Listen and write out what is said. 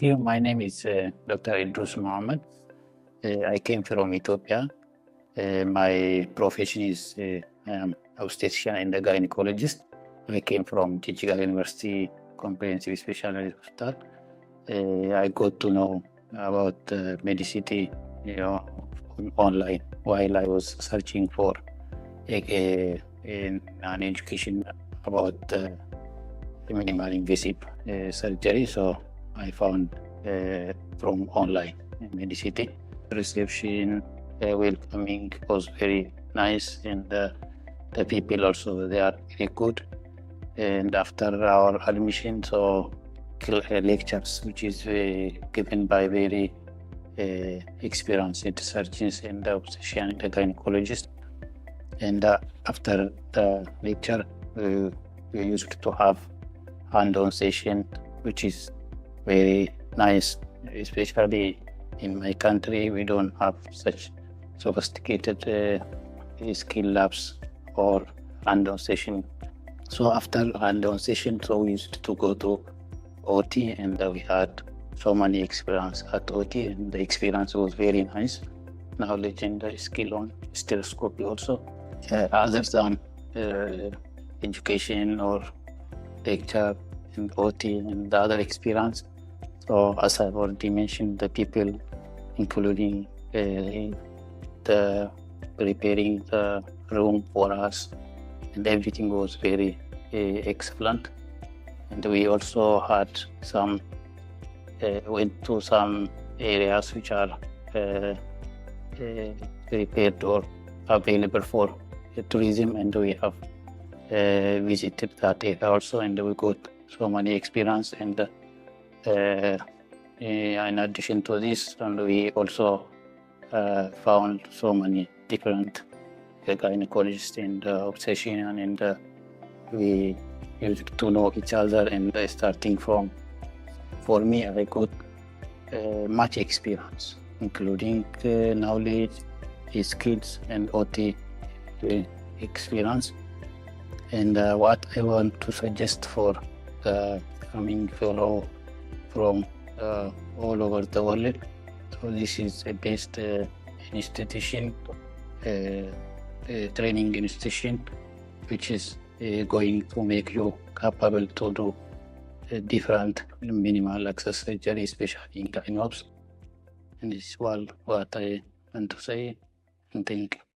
Thank you. My name is Dr. Idris Mohammed. I came from Ethiopia. My profession is obstetrician and a gynecologist. I came from Chichiga University Comprehensive Specialty Hospital. I got to know about Medicity, online while I was searching for an education about minimal invasive surgery. So I found from online Medicity. Reception, welcoming was very nice, and the people also, they are very good. And after our admission, so lectures which is given by very experienced surgeons and obstetrician and gynecologist. And after the lecture, we used to have hand-on session, which is very nice, especially in my country. We don't have such sophisticated skill labs or hand-on session. So after hand-on session, so we used to go to OT, and we had so many experience at OT, and the experience was very nice. Knowledge and skill on hysteroscopy also. Other than education or lecture and OT and the other experience. So as I've already mentioned, the people, including the preparing the room for us, and everything was very excellent. And we also had some, went to some areas which are prepared or available for tourism, and we have visited that area also, and we got so many experience. And in addition to this, and we also found so many different gynecologists and obstetrician, and we used to know each other. And starting from, for me, I got much experience, including knowledge, skills, and OT experience. And what I want to suggest for the coming fellow from all over the world, so this is a best institution, training institution, which is going to make you capable to do different minimal access surgery, especially in gynops. And this is what I want to say, and thank you.